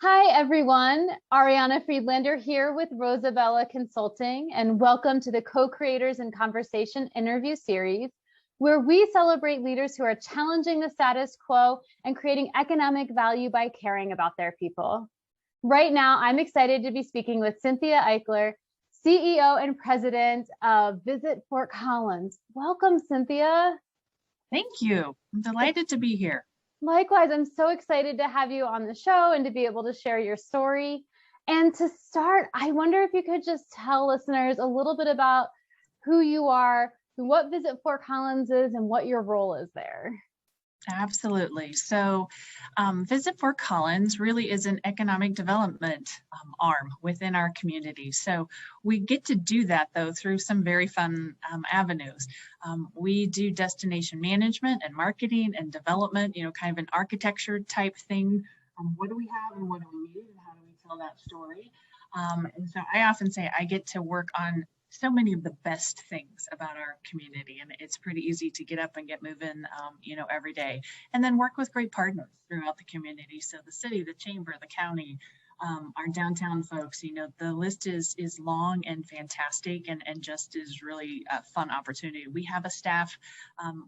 Hi, everyone. Ariana Friedlander here with Rosabella Consulting, and welcome to the Co-Creators in Conversation interview series, where we celebrate leaders who are challenging the status quo and creating economic value by caring about their people. Right now, I'm excited to be speaking with Cynthia Eichler, CEO and President of Visit Fort Collins. Welcome, Cynthia. Thank you. I'm delighted to be here. Likewise, I'm so excited to have you on the show and to be able to share your story. And to start, I wonder if you could just tell listeners a little bit about who you are, what Visit Fort Collins is, and what your role is there. Absolutely. So Visit Fort Collins really is an economic development arm within our community. So we get to do that, though, through some very fun avenues. We do destination management and marketing and development, kind of an architecture type thing. What do we have and what do we need and how do we tell that story? And so I often say I get to work on so many of the best things about our community, and it's pretty easy to get up and get moving, every day, and then work with great partners throughout the community. So the city, the chamber, the county, our downtown folks, the list is long and fantastic, and just is really a fun opportunity. We have a staff,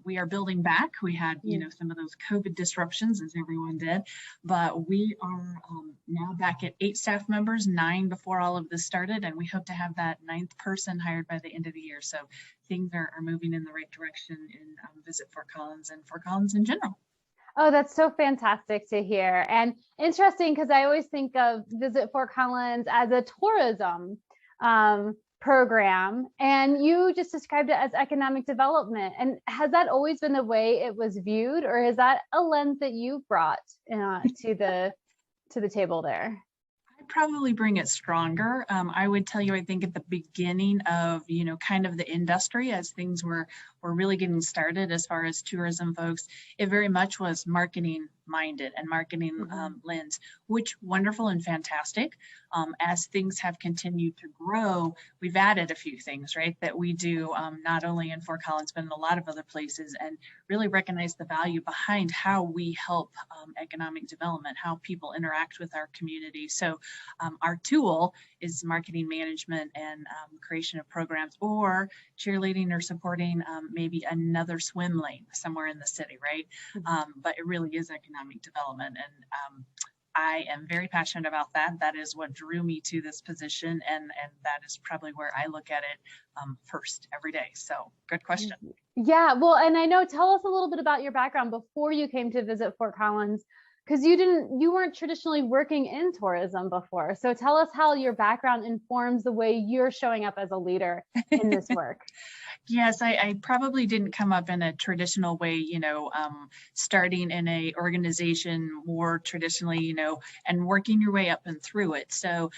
we are building back. We had, some of those COVID disruptions, as everyone did, but we are now back at 8 staff members, 9 before all of this started, and we hope to have that 9th person hired by the end of the year. So things are moving in the right direction in Visit Fort Collins and Fort Collins in general. Oh, that's so fantastic to hear. And interesting, because I always think of Visit Fort Collins as a tourism program, and you just described it as economic development. And has that always been the way it was viewed, or is that a lens that you brought to the table there? Probably bring it stronger. I would tell you, I think at the beginning of, kind of the industry, as things were really getting started as far as tourism folks, it very much was marketing minded and marketing lens, which wonderful and fantastic. As things have continued to grow, we've added a few things, right, that we do not only in Fort Collins, but in a lot of other places, and really recognize the value behind how we help economic development, how people interact with our community. So our tool is marketing management and creation of programs, or cheerleading or supporting maybe another swim lane somewhere in the city, right? But it really is economic development, and I am very passionate about that. That is what drew me to this position, and that is probably where I look at it first every day. So good question. Yeah, well, and I know, tell us a little bit about your background before you came to Visit Fort Collins, because you weren't traditionally working in tourism before. So tell us how your background informs the way you're showing up as a leader in this work. Yes, I probably didn't come up in a traditional way, starting in a organization more traditionally, and working your way up and through it. So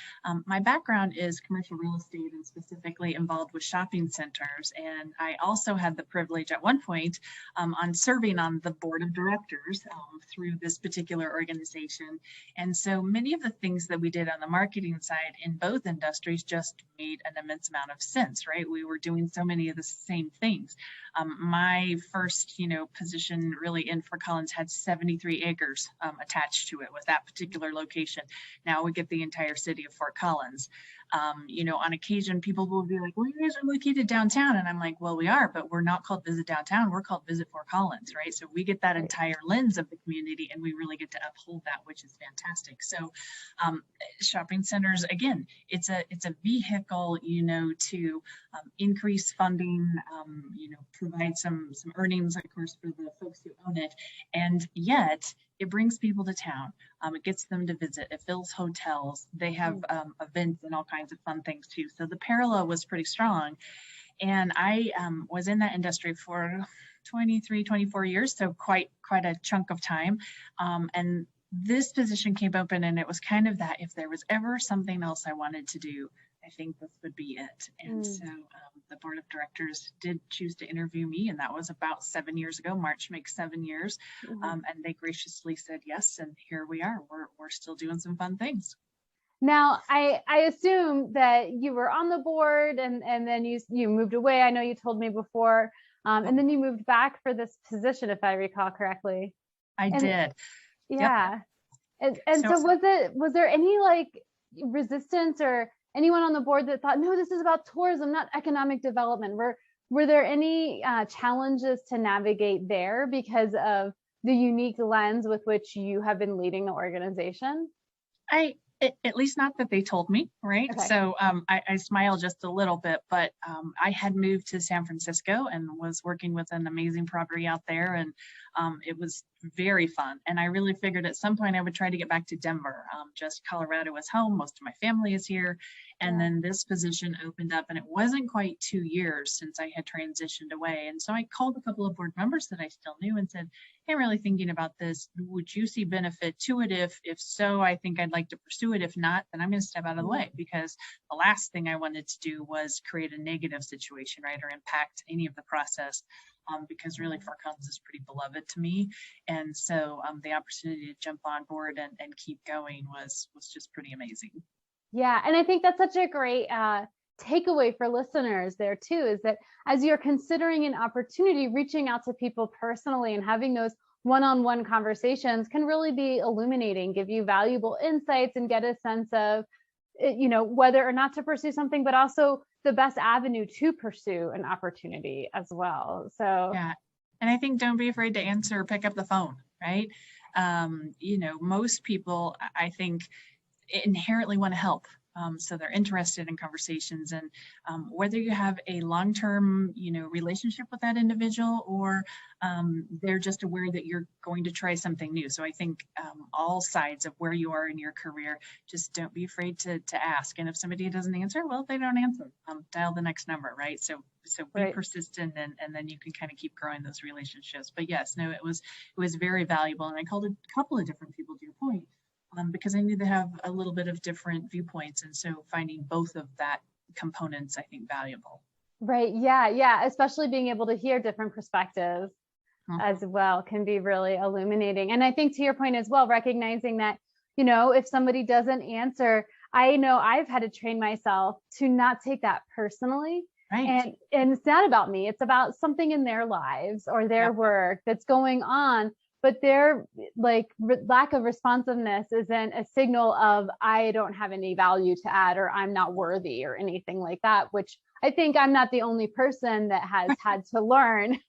my background is commercial real estate, and specifically involved with shopping centers. And I also had the privilege at one point on serving on the board of directors through this particular organization. And so many of the things that we did on the marketing side in both industries just made an immense amount of sense, right? We were doing so many of the same things. My first, position really in Fort Collins had 73 acres attached to it with that particular location. Now we get the entire city of Fort Collins. On occasion, people will be like, well, you guys are located downtown. And I'm like, well, we are, but we're not called Visit Downtown. We're called Visit Fort Collins, right? So we get that entire lens of the community, and we really get to uphold that, which is fantastic. So shopping centers, again, it's a vehicle, to increase funding, provide some earnings, of course, for the folks who own it. And yet it brings people to town. It gets them to visit. It fills hotels. They have events and all kinds of fun things too. So the parallel was pretty strong. And I was in that industry for 23, 24 years, so quite a chunk of time. And this position came open, and it was kind of that if there was ever something else I wanted to do, I think this would be it. And so the board of directors did choose to interview me, and that was about 7 years ago. March makes 7 years. And they graciously said yes, and here we are. We're still doing some fun things. Now, I assume that you were on the board, and then you moved away. I know you told me before, and then you moved back for this position, if I recall correctly. I did. Yeah. Yep. And so was there any like resistance or anyone on the board that thought, no, this is about tourism, not economic development? Were there any challenges to navigate there because of the unique lens with which you have been leading the organization? At least not that they told me, right? Okay. So I smile just a little bit, but I had moved to San Francisco and was working with an amazing property out there, and it was very fun. And I really figured at some point I would try to get back to Denver. Just Colorado is home, most of my family is here. And then this position opened up, and it wasn't quite 2 years since I had transitioned away. And so I called a couple of board members that I still knew and said, hey, I'm really thinking about this. Would you see benefit to it? If so, I think I'd like to pursue it. If not, then I'm going to step out of the way, because the last thing I wanted to do was create a negative situation, right, or impact any of the process, because really Fort Collins is pretty beloved to me. And so the opportunity to jump on board and keep going was just pretty amazing. Yeah, and I think that's such a great takeaway for listeners there too, is that as you're considering an opportunity, reaching out to people personally and having those one-on-one conversations can really be illuminating, give you valuable insights, and get a sense of, whether or not to pursue something, but also the best avenue to pursue an opportunity as well. So yeah, and I think don't be afraid to answer or pick up the phone, right? Most people, I think, inherently want to help. So they're interested in conversations, and whether you have a long-term, relationship with that individual, or they're just aware that you're going to try something new. So I think all sides of where you are in your career, just don't be afraid to ask. And if somebody doesn't answer, well, they don't answer. Dial the next number, right? So be right. persistent, and then you can kind of keep growing those relationships. But yes, no, it was very valuable. And I called a couple of different people, to your point, because I knew they have a little bit of different viewpoints. And so finding both of that components, I think, valuable. Right. Yeah. Especially being able to hear different perspectives as well can be really illuminating. And I think to your point as well, recognizing that, if somebody doesn't answer, I know I've had to train myself to not take that personally. Right. And it's not about me. It's about something in their lives or their work that's going on. But their lack of responsiveness isn't a signal of I don't have any value to add, or I'm not worthy, or anything like that, which I think I'm not the only person that has had to learn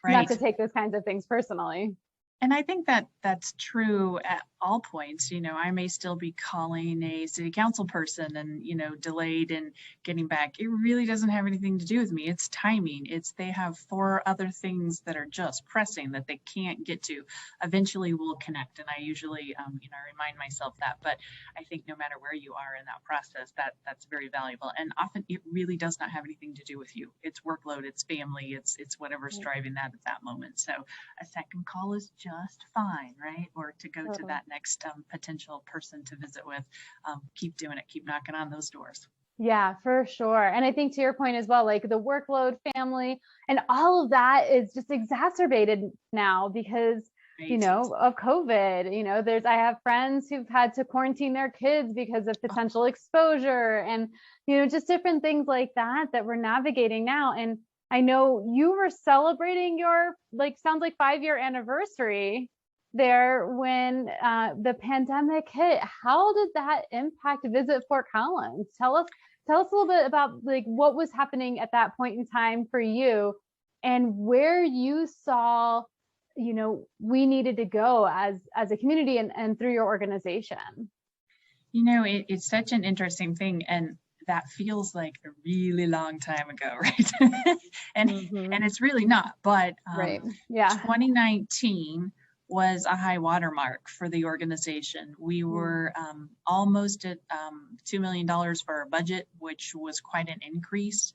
not to take those kinds of things personally. And I think that that's true at all points. I may still be calling a city council person and, delayed in getting back. It really doesn't have anything to do with me. It's timing. They have 4 other things that are just pressing that they can't get to. Eventually we'll connect. And I usually, remind myself that. But I think no matter where you are in that process, that's very valuable. And often it really does not have anything to do with you. It's workload, it's family, it's whatever's driving that at that moment. So a second call is just fine, right? Or to go to that next potential person to visit with. Keep doing it, keep knocking on those doors. Yeah, for sure. And I think to your point as well, like the workload, family, and all of that is just exacerbated now because, of COVID. I have friends who've had to quarantine their kids because of potential exposure and, just different things like that we're navigating now. And I know you were celebrating your, sounds like 5-year anniversary there when the pandemic hit. How did that impact Visit Fort Collins? Tell us a little bit about what was happening at that point in time for you and where you saw, we needed to go as a community and through your organization. It's such an interesting thing. And that feels like a really long time ago, right? and it's really not, but 2019 was a high watermark for the organization. We were almost at $2 million for our budget, which was quite an increase.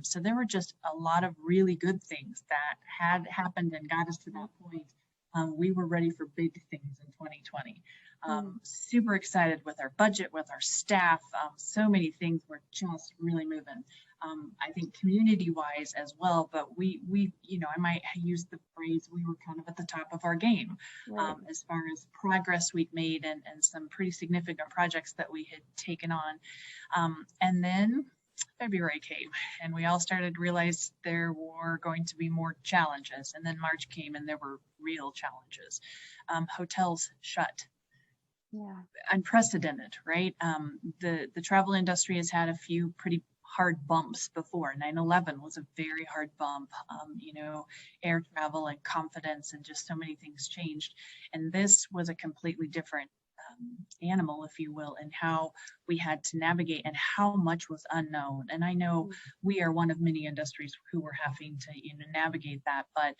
So there were just a lot of really good things that had happened and got us to that point. We were ready for big things in 2020. Super excited with our budget, with our staff. So many things were just really moving. I think community-wise as well, but we, I might use the phrase, we were kind of at the top of our game as far as progress we'd made and some pretty significant projects that we had taken on. And then February came and we all started to realize there were going to be more challenges. And then March came and there were real challenges. Hotels shut. unprecedented, right? The travel industry has had a few pretty hard bumps before. 9/11 was a very hard bump. Air travel and confidence and just so many things changed. And this was a completely different animal, if you will, and how we had to navigate and how much was unknown. And I know we are one of many industries who were having to navigate that, but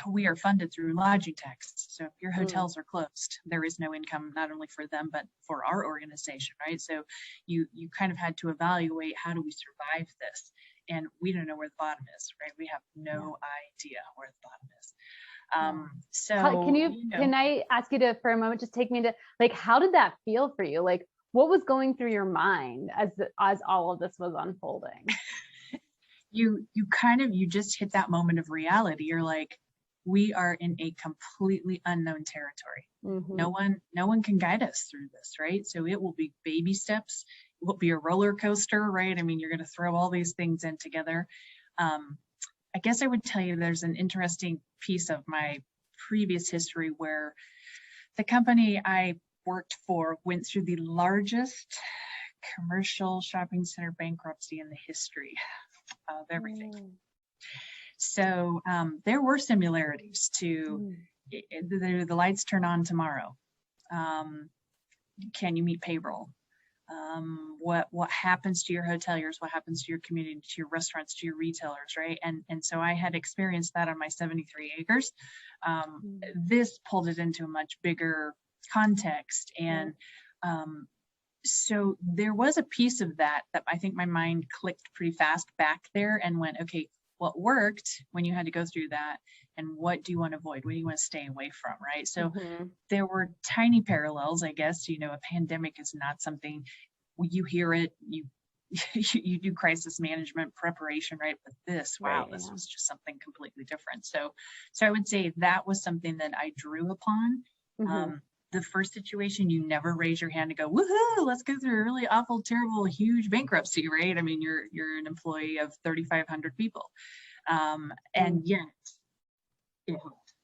we are funded through lodging tax. So if your hotels are closed, there is no income, not only for them, but for our organization, right? So you kind of had to evaluate, how do we survive this? And we don't know where the bottom is, right? We have no idea where the bottom is. Can I ask you to, for a moment, just take me to, like, how did that feel for you? Like, what was going through your mind as all of this was unfolding? You just hit that moment of reality. You're like, we are in a completely unknown territory. No one can guide us through this, right? So it will be baby steps. It will be a roller coaster, right? I mean, you're going to throw all these things in together. I guess I would tell you there's an interesting piece of my previous history where the company I worked for went through the largest commercial shopping center bankruptcy in the history of everything. So there were similarities to the lights turn on tomorrow. Can you meet payroll? What happens to your hoteliers, what happens to your community, to your restaurants, to your retailers, right? And so I had experienced that on my 73 acres. This pulled it into a much bigger context. And so there was a piece of that I think my mind clicked pretty fast back there and went, okay, what worked when you had to go through that, and what do you want to avoid? What do you want to stay away from, right? So there were tiny parallels, I guess. A pandemic is not something, you hear it, you do crisis management preparation, right? But this was just something completely different. So I would say that was something that I drew upon. The first situation, you never raise your hand and go, woohoo, let's go through a really awful, terrible, huge bankruptcy, right? I mean, you're an employee of 3,500 people. And yet it helped.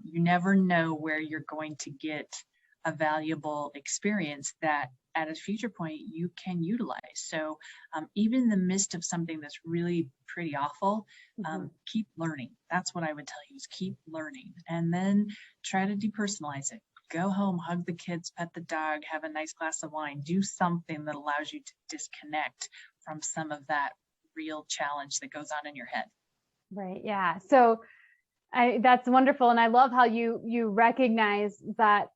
You never know where you're going to get a valuable experience that at a future point you can utilize. So even in the midst of something that's really pretty awful, keep learning. That's what I would tell you, is keep learning, and then try to depersonalize it. Go home, hug the kids, pet the dog, have a nice glass of wine, do something that allows you to disconnect from some of that real challenge that goes on in your head. Right. Yeah. So that's wonderful. And I love how you recognize that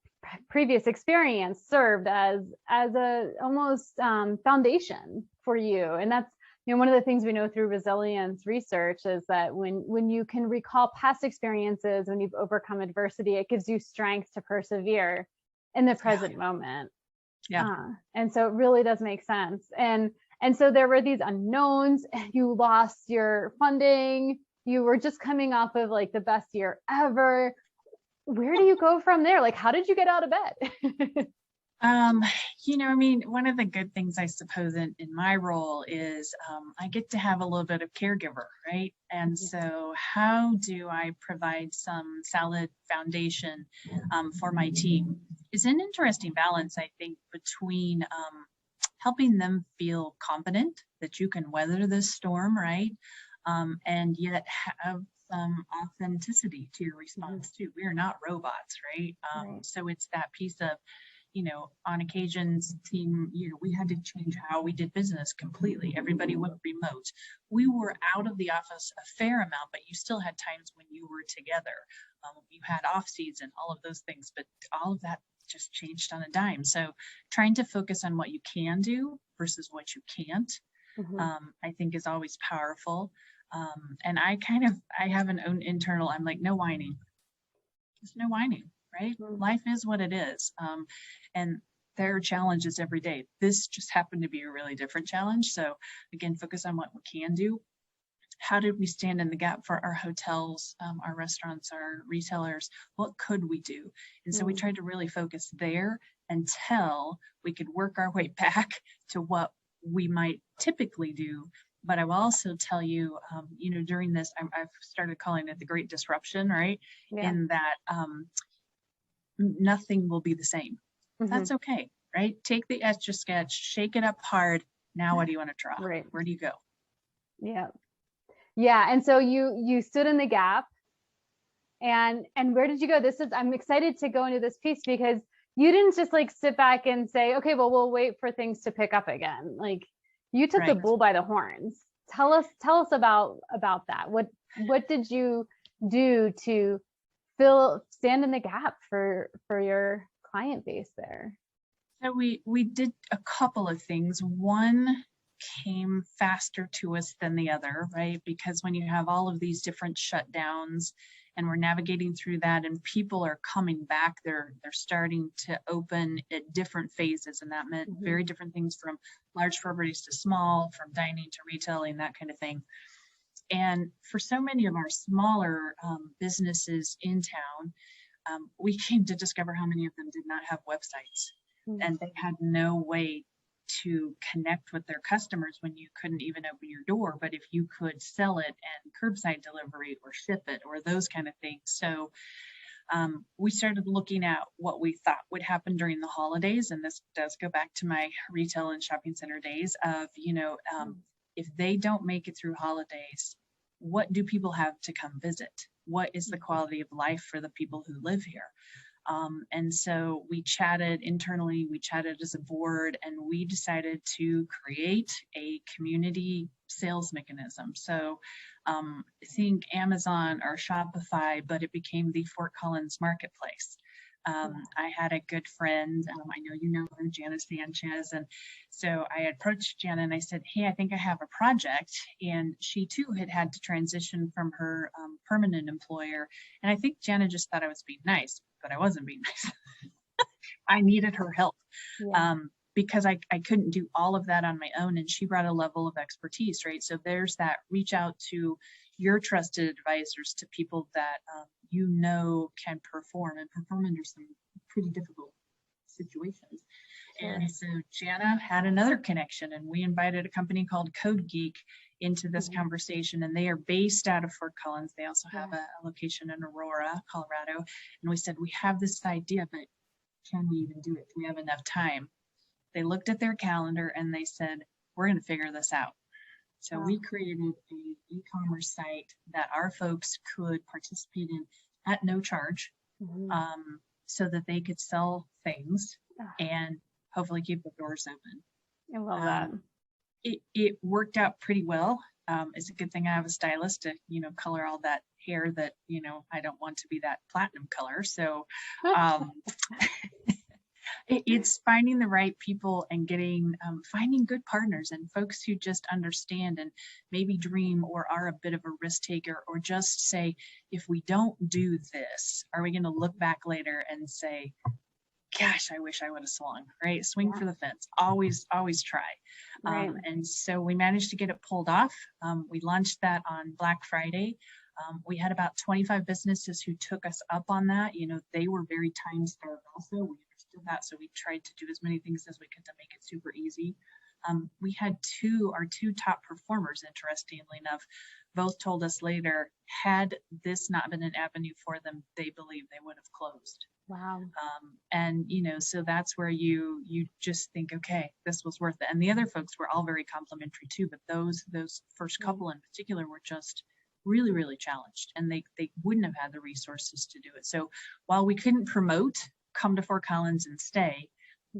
previous experience served as a almost foundation for you. And that's, one of the things we know through resilience research is that when you can recall past experiences, when you've overcome adversity, it gives you strength to persevere in the present moment. And so it really does make sense. And so there were these unknowns. You lost your funding. You were just coming off of like the best year ever. Where do you go from there? Like, how did you get out of bed? One of the good things, I suppose, in my role is I get to have a little bit of caregiver, right? And so how do I provide some solid foundation for my team? It's an interesting balance, I think, between helping them feel confident that you can weather this storm, right? And yet have some authenticity to your response too. We are not robots, right? So it's that piece of, on occasions, team, we had to change how we did business completely. Everybody went remote. We were out of the office a fair amount, but you still had times when you were together. You had off season, all of those things, but all of that just changed on a dime. So trying to focus on what you can do versus what you can't, I think is always powerful. And I have an own internal, I'm like, no whining. There's no whining, right? Life is what it is. And there are challenges every day. This just happened to be a really different challenge. So again, focus on what we can do. How did we stand in the gap for our hotels, our restaurants, our retailers? What could we do? And so we tried to really focus there until we could work our way back to what we might typically do. But I will also tell you, during this, I've started calling it the Great Disruption, right? In that nothing will be the same. That's okay, right? Take the Etch-a-Sketch, shake it up hard. Now what do you want to draw? Right. Where do you go? Yeah. Yeah. And so you stood in the gap, and where did you go? I'm excited to go into this piece because you didn't just like sit back and say, okay, well, we'll wait for things to pick up again. Like you took the bull by the horns. Tell us about that. What did you do to stand in the gap for your client base there? So we did a couple of things. One came faster to us than the other, right? Because when you have all of these different shutdowns and we're navigating through that and people are coming back, they're starting to open at different phases. And that meant very different things, from large properties to small, from dining to retailing, that kind of thing. And for so many of our smaller businesses in town, we came to discover how many of them did not have websites, and they had no way to connect with their customers when you couldn't even open your door, but if you could sell it and curbside delivery or ship it or those kind of things. So we started looking at what we thought would happen during the holidays. And this does go back to my retail and shopping center days of, if they don't make it through holidays, what do people have to come visit? What is the quality of life for the people who live here? And so we chatted internally, we chatted as a board, and we decided to create a community sales mechanism. So think Amazon or Shopify, but it became the Fort Collins marketplace. I had a good friend, I know you know her, Jana Sanchez. And so I approached Jana and I said, hey, I think I have a project. And she too had to transition from her permanent employer. And I think Jana just thought I was being nice, but I wasn't being nice. I needed her help because I couldn't do all of that on my own. And she brought a level of expertise, right? So there's that, reach out to your trusted advisors, to people that can perform under some pretty difficult situations. And so Jana had another connection, and we invited a company called Code Geek into this conversation, and they are based out of Fort Collins. They also have a location in Aurora, Colorado. And we said, we have this idea, but can we even do it? Do we have enough time? They looked at their calendar and they said, we're going to figure this out. So we created an e-commerce site that our folks could participate in at no charge, so that they could sell things and hopefully keep the doors open. I love that. It worked out pretty well. It's a good thing I have a stylist to, color all that hair that, I don't want to be that platinum color. So it's finding the right people and finding good partners and folks who just understand and maybe dream or are a bit of a risk taker, or just say, if we don't do this, are we going to look back later and say, gosh, I wish I would have swung, right? Swing for the fence. Always try. Right. And so we managed to get it pulled off. We launched that on Black Friday. We had about 25 businesses who took us up on that. They were very time starved also. We understood that. So we tried to do as many things as we could to make it super easy. We had our two top performers, interestingly enough, both told us later, had this not been an avenue for them, they believe they would have closed. Wow. And so that's where you just think, okay, this was worth it. And the other folks were all very complimentary too, but those first couple in particular were just really, really challenged, and they wouldn't have had the resources to do it. So while we couldn't promote come to Fort Collins and stay,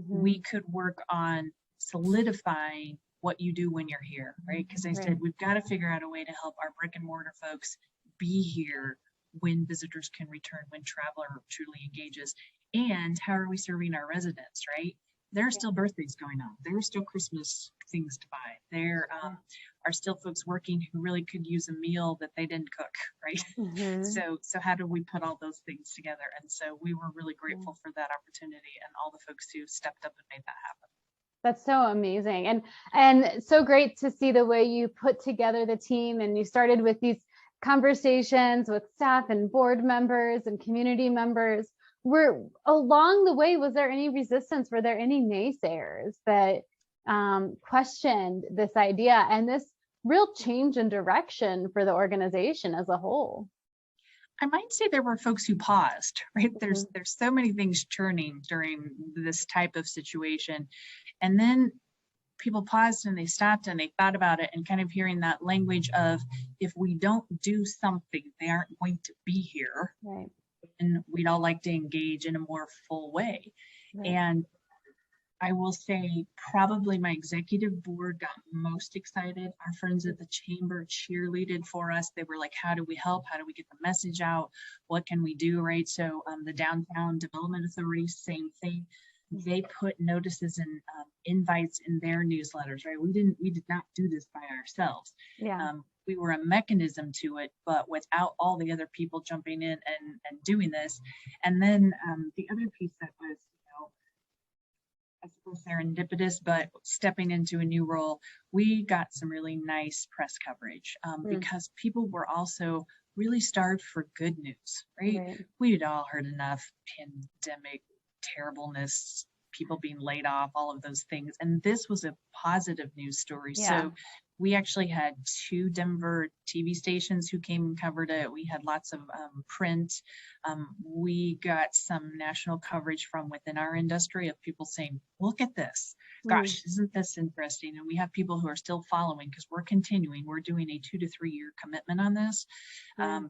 we could work on solidifying what you do when you're here, right? Because I said, we've got to figure out a way to help our brick and mortar folks be here when visitors can return, when traveler truly engages. And how are we serving our residents, right? There are still birthdays going on. There are still Christmas things to buy. There are still folks working who really could use a meal that they didn't cook, right? So how do we put all those things together? And so we were really grateful for that opportunity and all the folks who stepped up and made that happen. That's so amazing, and so great to see the way you put together the team, and you started with these conversations with staff and board members and community members. Along the way, was there any resistance? Were there any naysayers that questioned this idea and this real change in direction for the organization as a whole? I might say there were folks who paused, right? There's so many things churning during this type of situation. And then people paused and they stopped and they thought about it, and kind of hearing that language of, if we don't do something, they aren't going to be here. Right. And we'd all like to engage in a more full way. Right. And I will say probably my executive board got most excited. Our friends at the chamber cheerleaded for us. They were like, how do we help? How do we get the message out? What can we do, right? So the Downtown Development Authority, same thing. They put notices and invites in their newsletters, right? We did not do this by ourselves. Yeah. We were a mechanism to it, but without all the other people jumping in and doing this. And then the other piece that was, I suppose serendipitous, but stepping into a new role, we got some really nice press coverage because people were also really starved for good news, right? We had all heard enough pandemic terribleness, people being laid off, all of those things. And this was a positive news story. Yeah. So we actually had 2 Denver TV stations who came and covered it. We had lots of print. We got some national coverage from within our industry of people saying, look at this. Gosh, isn't this interesting? And we have people who are still following because we're continuing. We're doing a 2 to 3 year commitment on this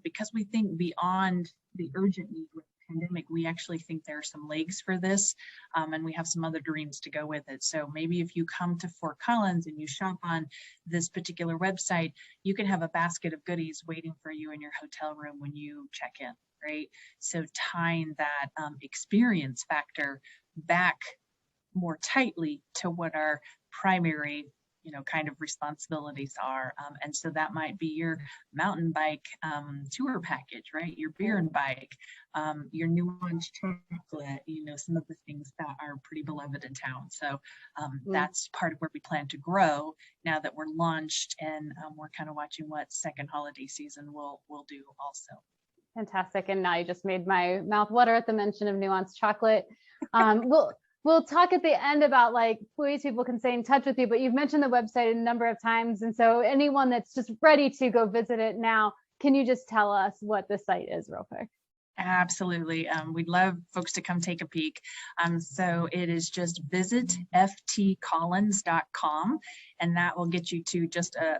because we think beyond the urgent need with pandemic, we actually think there are some legs for this, and we have some other dreams to go with it. So maybe if you come to Fort Collins and you shop on this particular website, you can have a basket of goodies waiting for you in your hotel room when you check in, right? So tying that experience factor back more tightly to what our primary kind of responsibilities are. And so that might be your mountain bike tour package, right? Your beer and bike, your Nuanced Chocolate, some of the things that are pretty beloved in town. So that's part of where we plan to grow now that we're launched, and we're kind of watching what second holiday season will do also. Fantastic. And now you just made my mouth water at the mention of Nuanced Chocolate. We'll talk at the end about ways people can stay in touch with you, but you've mentioned the website a number of times. And so anyone that's just ready to go visit it now, can you just tell us what the site is real quick? Absolutely. We'd love folks to come take a peek. So it is just visit ftcollins.com, and that will get you to just a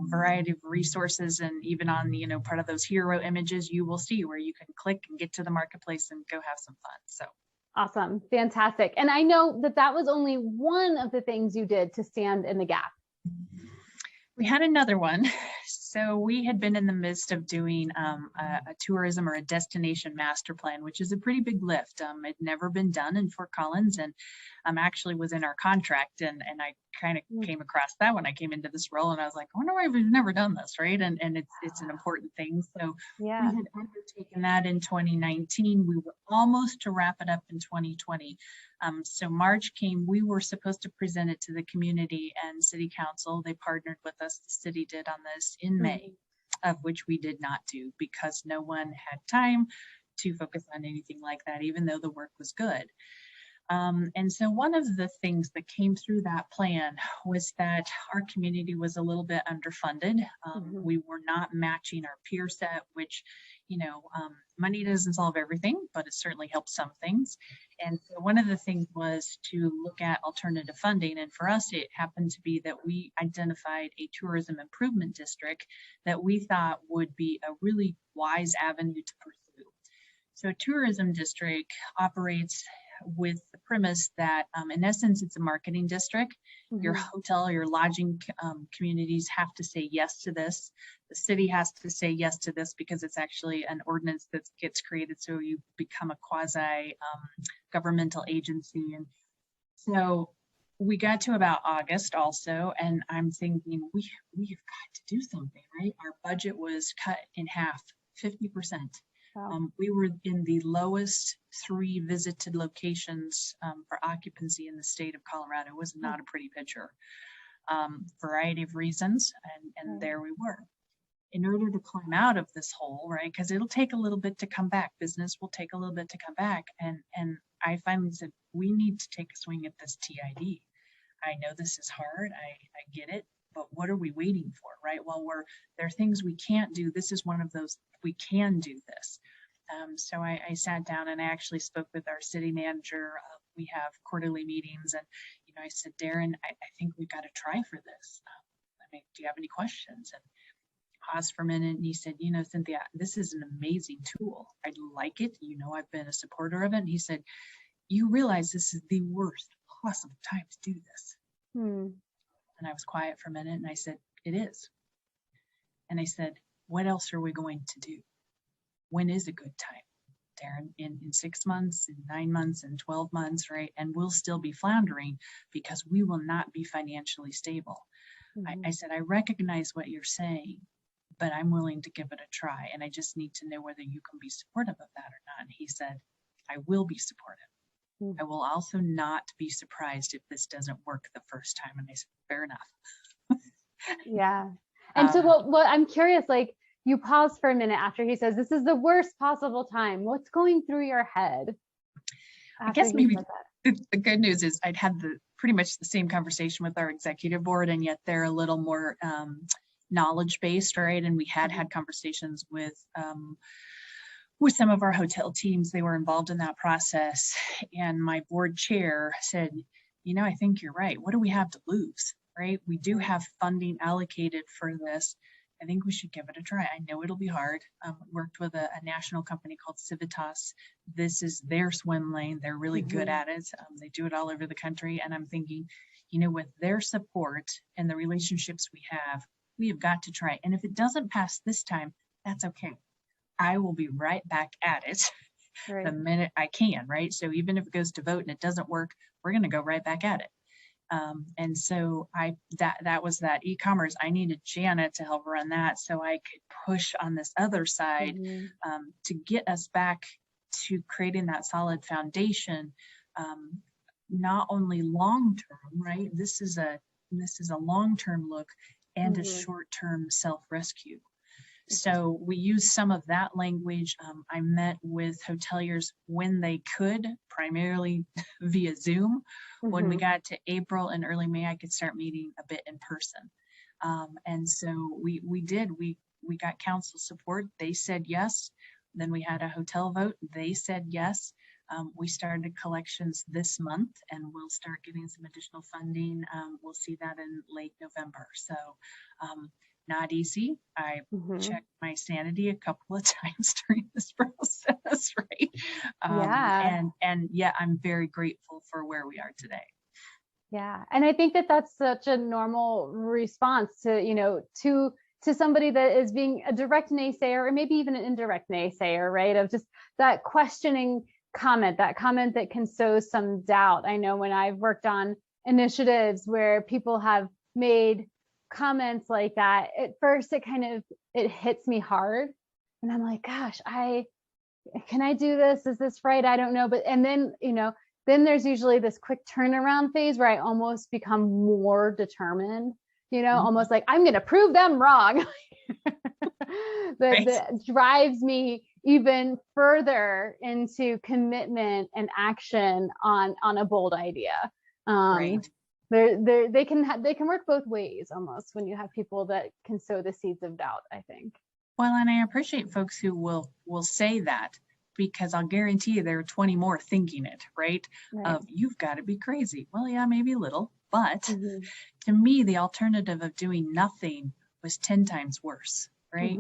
variety of resources. And even on, part of those hero images, you will see where you can click and get to the marketplace and go have some fun. So. Awesome. Fantastic. And I know that was only one of the things you did to stand in the gap. We had another one. So we had been in the midst of doing a tourism or a destination master plan, which is a pretty big lift. It'd never been done in Fort Collins, and actually was in our contract. And I kind of came across that when I came into this role, and I was like, I wonder why we've never done this, right? And it's an important thing. So we had undertaken that in 2019. We were almost to wrap it up in 2020. So March came, we were supposed to present it to the community and city council. They partnered with us, the city did, on this in May, of which we did not do because no one had time to focus on anything like that, even though the work was good. And so one of the things that came through that plan was that our community was a little bit underfunded. We were not matching our peer set, which, money doesn't solve everything, but it certainly helps some things. And so one of the things was to look at alternative funding. And for us, it happened to be that we identified a tourism improvement district that we thought would be a really wise avenue to pursue. So a tourism district operates with the premise that in essence, it's a marketing district. Your hotel, your lodging communities have to say yes to this. The city has to say yes to this because it's actually an ordinance that gets created. So you become a quasi governmental agency. And so we got to about August also, and I'm thinking we've got to do something, right? Our budget was cut in half, 50%. Wow. We were in the lowest 3 visited locations for occupancy in the state of Colorado. It was not a pretty picture. Variety of reasons, and there we were. In order to climb out of this hole, right, because it'll take a little bit to come back. Business will take a little bit to come back. And I finally said, we need to take a swing at this TID. I know this is hard. I get it. but what are we waiting for, right? Well, there are things we can't do. This is one of those, we can do this. So I sat down and I actually spoke with our city manager. We have quarterly meetings, and I said, Darren, I think we've got to try for this. Do you have any questions? And he paused for a minute and he said, Cynthia, this is an amazing tool. I like it. I've been a supporter of it. And he said, you realize this is the worst possible time to do this. And I was quiet for a minute and I said, it is. And I said, what else are we going to do? When is a good time, Darren? In 6 months, in 9 months, in 12 months, right? And we'll still be floundering because we will not be financially stable. I said, I recognize what you're saying, but I'm willing to give it a try. And I just need to know whether you can be supportive of that or not. And he said, I will be supportive. I will also not be surprised if this doesn't work the first time. And I said, fair enough. Yeah. And so what I'm curious, like, you pause for a minute after he says, this is the worst possible time. What's going through your head? I guess maybe the good news is I'd had pretty much the same conversation with our executive board, and yet they're a little more knowledge-based, right? And we had conversations with some of our hotel teams. They were involved in that process. And my board chair said, I think you're right. What do we have to lose, right? We do have funding allocated for this. I think we should give it a try. I know it'll be hard. Worked with a national company called Civitas. This is their swim lane. They're really good at it. They do it all over the country. And I'm thinking, with their support and the relationships we have got to try. And if it doesn't pass this time, that's okay. I will be right back at it the minute I can, right? So even if it goes to vote and it doesn't work, we're going to go right back at it. And so that was that e-commerce. I needed Janet to help run that so I could push on this other side to get us back to creating that solid foundation, not only long-term, right? This is a long-term look and a short-term self-rescue. So we use some of that language. I met with hoteliers when they could, primarily via Zoom. When we got to April and early May, I could start meeting a bit in person. And so we got council support. They said yes. Then we had a hotel vote. They said yes. We started collections this month, and we'll start getting some additional funding. We'll see that in late November. So not easy. I checked my sanity a couple of times during this process, right? And yeah, I'm very grateful for where we are today. Yeah. And I think that that's such a normal response to, to somebody that is being a direct naysayer, or maybe even an indirect naysayer, right? Of just that questioning comment, that can sow some doubt. I know when I've worked on initiatives where people have made comments like that, at first it hits me hard, and I'm like, gosh, can I do this? Is this right? I don't know. But and then then there's usually this quick turnaround phase where I almost become more determined, almost like I'm going to prove them wrong. that drives me even further into commitment and action on a bold idea. They can work both ways almost when you have people that can sow the seeds of doubt, I think. Well, and I appreciate folks who will say that, because I'll guarantee you there are 20 more thinking it, right? Of you've got to be crazy. Well, yeah, maybe a little, but to me, the alternative of doing nothing was 10 times worse, right?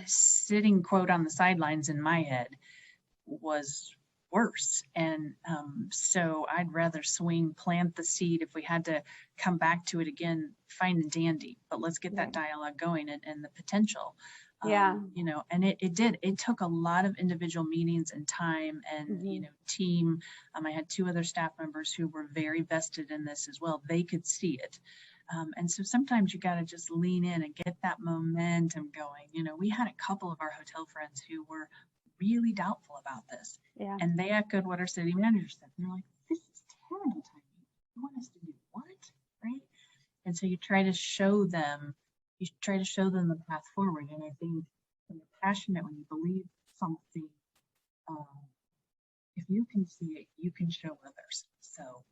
Sitting, quote, on the sidelines in my head was worse. And so I'd rather plant the seed. If we had to come back to it again, fine and dandy, but let's get that dialogue going and the potential. And it took a lot of individual meetings and time and, team. I had 2 other staff members who were very vested in this as well. They could see it. And so sometimes you got to just lean in and get that momentum going. We had a couple of our hotel friends who were really doubtful about this. And they echoed what our city manager said. They're like, this is terrible timing. You want us to do what? Right? And so you try to show them the path forward. And I think when you're passionate, when you believe something, if you can see it, you can show others. So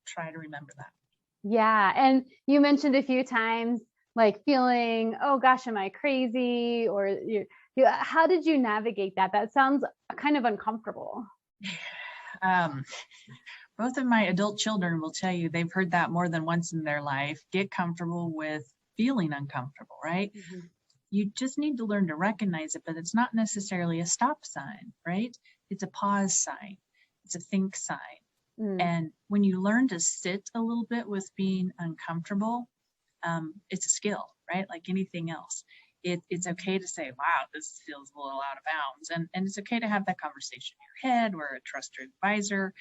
try to remember that. Yeah. And you mentioned a few times like feeling, oh gosh, am I crazy? Or how did you navigate that? That sounds kind of uncomfortable. Um, both of my adult children will tell you they've heard that more than once in their life. Get comfortable with feeling uncomfortable, right? Mhm. You just need to learn to recognize it, but it's not necessarily a stop sign, right? It's a pause sign. It's a think sign. Mm. And when you learn to sit a little bit with being uncomfortable, it's a skill, right? Like anything else. It's okay to say, wow, this feels a little out of bounds. And it's okay to have that conversation in your head or a trusted advisor.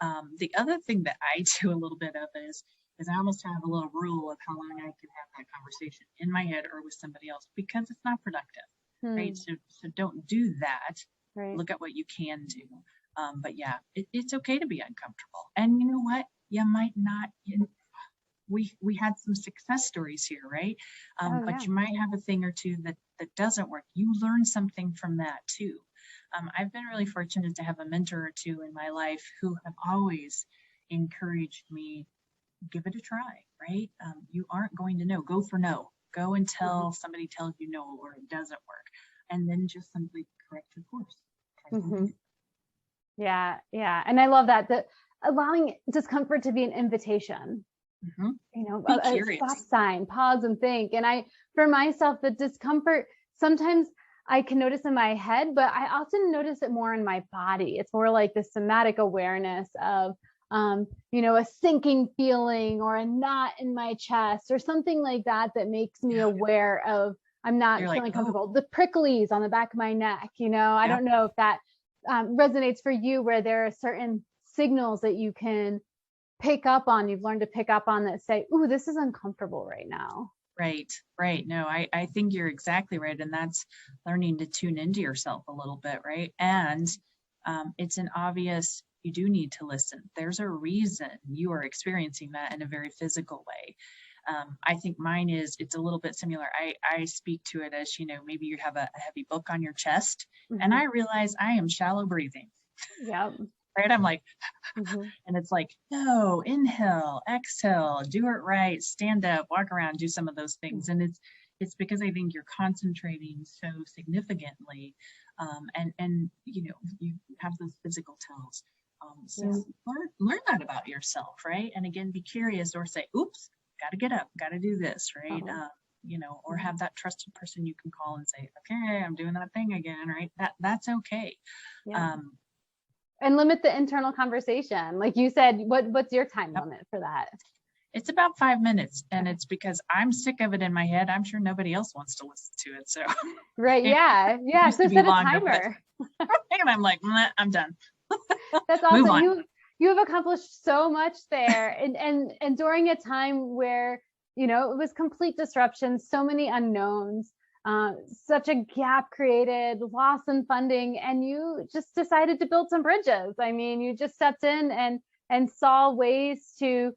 The other thing that I do a little bit of is I almost have a little rule of how long I can have that conversation in my head or with somebody else because it's not productive, right? Hmm. So don't do that. Right. Look at what you can do. But yeah, it's okay to be uncomfortable. And you know what? You might not, we had some success stories here, right? Oh But yeah. you might have a thing or two that doesn't work. You learn something from that too. I've been really fortunate to have a mentor or two in my life who have always encouraged me, give it a try, right? You aren't going to know. Go for no. Go until somebody tells you no or it doesn't work, and then just simply correct your course. Try Hmm. something Yeah. Yeah. And I love that, that allowing discomfort to be an invitation, new. a, Be a stop curious. sign, pause and think. And for myself, the discomfort, sometimes I can notice in my head, but I often notice it more in my body. It's more like the somatic awareness of, a sinking feeling or a knot in my chest or something like that, that makes me Yeah. aware of, I'm not You're like, feeling oh, comfortable. The pricklies on the back of my neck, I yeah. don't know if that resonates for you, where there are certain signals that you can pick up on, you've learned to pick up on, that say, ooh, this is uncomfortable right now. Right, right. No, I think you're exactly right. And that's learning to tune into yourself a little bit, right? And it's an obvious, you do need to listen. There's a reason you are experiencing that in a very physical way. I think mine is, it's a little bit similar. I speak to it as, maybe you have a heavy book on your chest, and Mm-hmm. I realize I am shallow breathing, Yep. right? I'm like, Mm-hmm. and it's like, no, inhale, exhale, do it right, stand up, walk around, do some of those things. And it's because I think you're concentrating so significantly. And you have those physical tells. So Yeah. learn that about yourself, right? And again, be curious or say, oops, gotta get up, gotta do this, right? Uh-huh. Or have that trusted person you can call and say, okay, I'm doing that thing again, right? That's okay. Yeah. Um, And limit the internal conversation. Like you said, what's your time yep. limit for that? It's about 5 minutes, and Okay. it's because I'm sick of it in my head. I'm sure nobody else wants to listen to it. So Right. it Yeah. Yeah. used So to be set a longer, but timer. and I'm like, I'm done. That's Move awesome. on. You have accomplished so much there, and during a time where it was complete disruption, so many unknowns, such a gap created, loss in funding, and you just decided to build some bridges. I mean, you just stepped in and saw ways to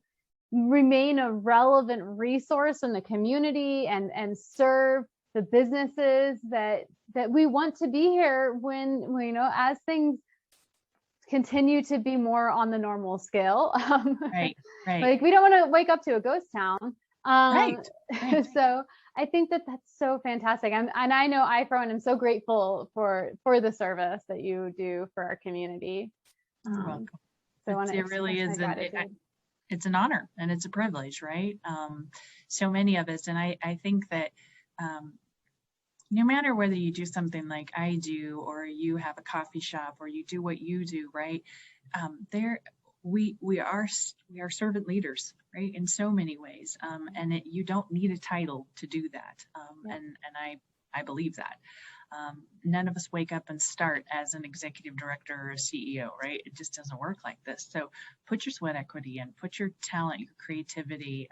remain a relevant resource in the community and serve the businesses that we want to be here when as things continue to be more on the normal scale. Right, right, Like we don't want to wake up to a ghost town. Um, right, right. so I think that that's so fantastic. And I know I, for one, am so grateful for the service that you do for our community. You're welcome. So I want to It express really my is gratitude. it's an honor and it's a privilege, right? So many of us, and I think that um, no matter whether you do something like I do, or you have a coffee shop, or you do what you do, right? There, we are servant leaders, right? In so many ways, and you don't need a title to do that. Yep. And I believe that. None of us wake up and start as an executive director or a CEO, right? It just doesn't work like this. So put your sweat equity in, put your talent, your creativity,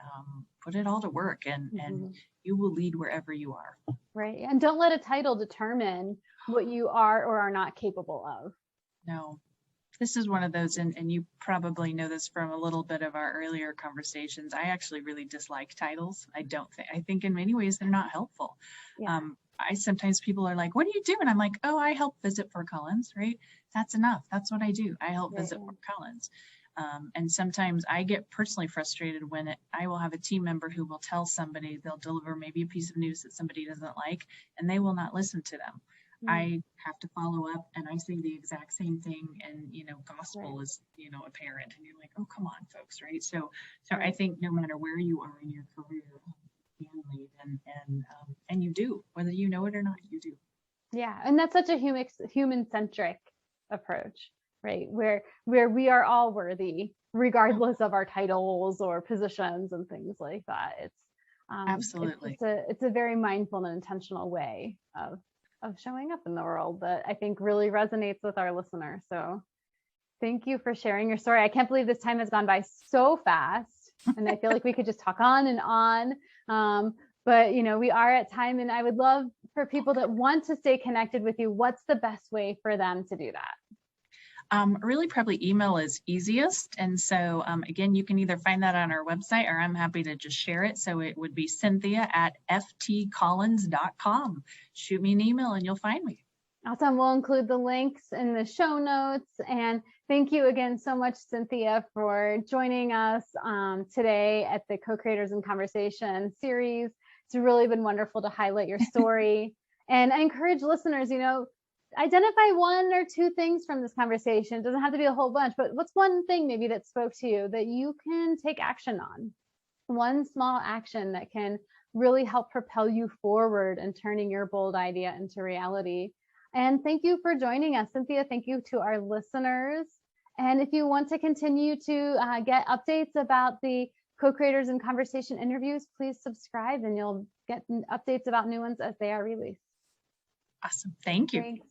put it all to work, and you will lead wherever you are. Right. And don't let a title determine what you are or are not capable of. No, this is one of those, and you probably know this from a little bit of our earlier conversations. I actually really dislike titles. I think in many ways they're not helpful. Yeah. I sometimes people are like, what do you do? And I'm like, oh, I help visit Fort Collins, right? That's enough. That's what I do. I help visit Fort Collins. And sometimes I get personally frustrated when I will have a team member who will tell somebody, they'll deliver maybe a piece of news that somebody doesn't like, and they will not listen to them. I have to follow up and I say the exact same thing, and gospel is apparent, and you're like, oh, come on, folks, right? So I think no matter where you are in your career, you can lead, and you do, whether you know it or not, you do. Yeah, and that's such a human-centric approach, right? Where we are all worthy, regardless of our titles or positions and things like that. It's absolutely, it's a very mindful and intentional way of showing up in the world that I think really resonates with our listeners. So thank you for sharing your story. I can't believe this time has gone by so fast, and I feel like we could just talk on and on. But we are at time, and I would love for people that want to stay connected with you. What's the best way for them to do that? Really, probably email is easiest. And so again, you can either find that on our website, or I'm happy to just share it. So it would be cynthia@ftcollins.com. Shoot me an email and you'll find me. Awesome. We'll include the links in the show notes. And thank you again so much, Cynthia, for joining us today at the Co-Creators in Conversation series. It's really been wonderful to highlight your story. And I encourage listeners, identify one or two things from this conversation. It doesn't have to be a whole bunch, but what's one thing maybe that spoke to you that you can take action on? One small action that can really help propel you forward and turning your bold idea into reality. And thank you for joining us, Cynthia. Thank you to our listeners. And if you want to continue to get updates about the Co-Creators in Conversation interviews, please subscribe and you'll get updates about new ones as they are released. Awesome. Thank you. Thanks.